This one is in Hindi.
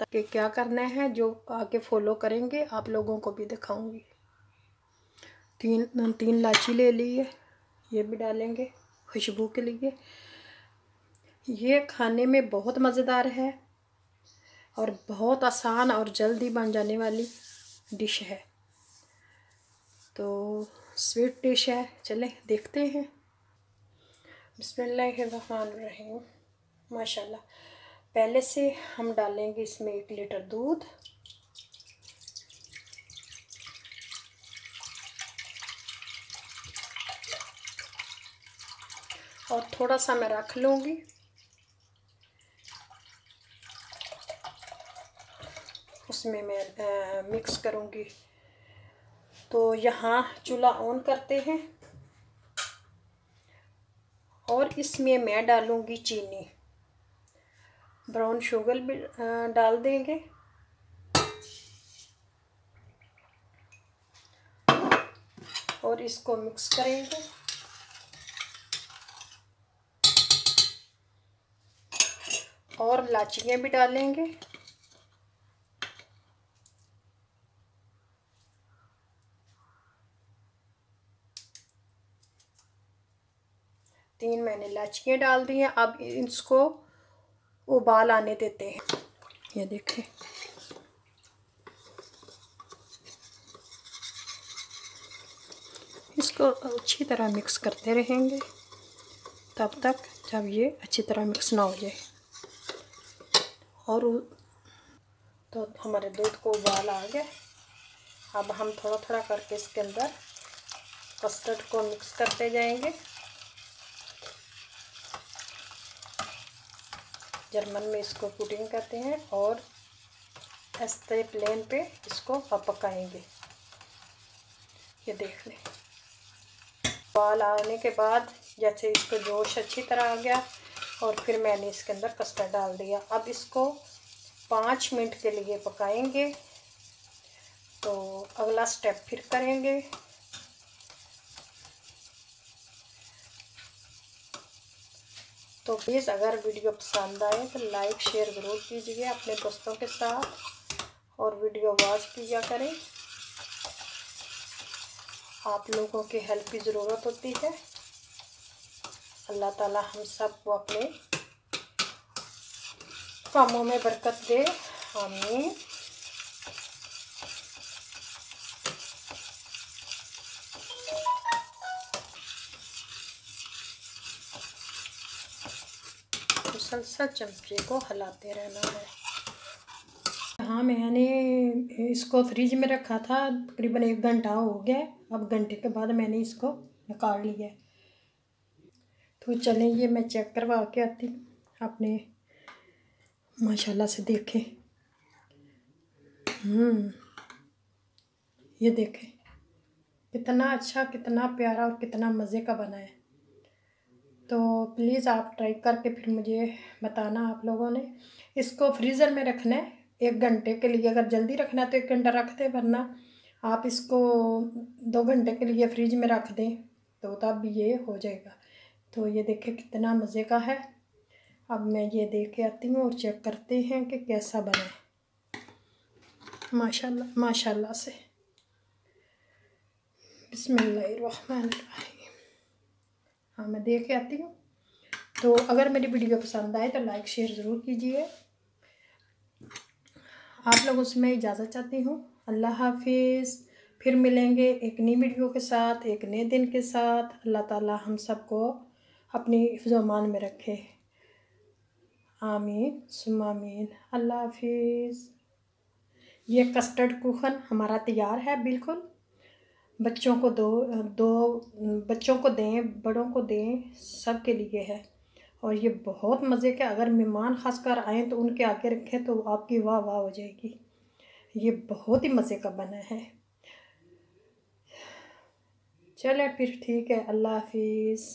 पता कि क्या करना है, जो आगे फॉलो करेंगे आप लोगों को भी दिखाऊंगी। तीन इलायची ले ली है, ये भी डालेंगे खुशबू के लिए। ये खाने में बहुत मज़ेदार है और बहुत आसान और जल्दी बन जाने वाली डिश है। तो स्वीट डिश है, चलें देखते हैं। बिस्मिल्लाहिर्रहमानिर्रहीम। माशाल्लाह। पहले से हम डालेंगे इसमें 1 लीटर दूध, और थोड़ा सा मैं रख लूँगी। उसमें मैं मिक्स करूँगी। तो यहाँ चूल्हा ऑन करते हैं और इसमें मैं डालूँगी चीनी, ब्राउन शुगर भी डाल देंगे। और इसको मिक्स करेंगे। और इलायचियाँ भी डालेंगे। तीन मैंने इलायचियाँ डाल दी हैं। अब इसको उबाल आने देते हैं। ये देखें, इसको अच्छी तरह मिक्स करते रहेंगे तब तक जब ये अच्छी तरह मिक्स ना हो जाए। और तो हमारे दूध को उबाल आ गया। अब हम थोड़ा थोड़ा करके इसके अंदर कस्टर्ड को मिक्स करते जाएंगे। जर्मन में इसको पुडिंग कहते हैं। और ऐसे प्लेन पे इसको पकाएंगे। ये देख लें, उबाल आने के बाद जैसे इसको जोश अच्छी तरह आ गया और फिर मैंने इसके अंदर कस्टर्ड डाल दिया। अब इसको 5 मिनट के लिए पकाएंगे। तो अगला स्टेप फिर करेंगे। तो प्लीज़ अगर वीडियो पसंद आए तो लाइक शेयर ज़रूर कीजिए अपने दोस्तों के साथ और वीडियो वॉच किया करें। आप लोगों की हेल्प की ज़रूरत होती है। अल्लाह ताला हम सबको अपने कामों में बरकत दे, आमीन। मुसलसल चमचे को हिलाते रहना है। हाँ, मैंने इसको फ्रिज में रखा था, तकरीबन 1 घंटा हो गया। अब घंटे के बाद मैंने इसको निकाल लिया। तो चलें, ये मैं चेक करवा के आती हूँ अपने। माशाल्लाह से देखें, ये देखें कितना अच्छा, कितना प्यारा और कितना मज़े का बना है। तो प्लीज़ आप ट्राई करके फिर मुझे बताना आप लोगों ने। इसको फ्रीज़र में रखना है 1 घंटे के लिए। अगर जल्दी रखना है तो 1 घंटा रख दें, वरना आप इसको 2 घंटे के लिए फ्रिज में रख दें तो तब भी ये हो जाएगा। तो ये देखें कितना मज़े का है। अब मैं ये देख के आती हूँ और चेक करते हैं कि कैसा बना है। माशाल्लाह माशाल्लाह से। बिस्मिल्लाहिर्रहमानिर्रहीम। हाँ, मैं देख के आती हूँ। तो अगर मेरी वीडियो पसंद आए तो लाइक शेयर ज़रूर कीजिए। आप लोगों से मैं इजाज़त चाहती हूँ। अल्लाह हाफिज़। फिर मिलेंगे एक नई वीडियो के साथ, एक नए दिन के साथ। अल्लाह ताला हम सबको अपनी हिफ्ज़-ओ-अमान में रखे, आमीन सुम्मा आमीन। अल्लाह हाफिज़। ये कस्टर्ड कुखन हमारा तैयार है बिल्कुल। बच्चों को बच्चों को दें, बड़ों को दें, सब के लिए है। और ये बहुत मज़े का, अगर मेहमान ख़ासकर आएँ तो उनके आगे रखें तो आपकी वाह वाह हो जाएगी। ये बहुत ही मज़े का बना है। चलें फिर ठीक है, अल्लाह हाफिज़।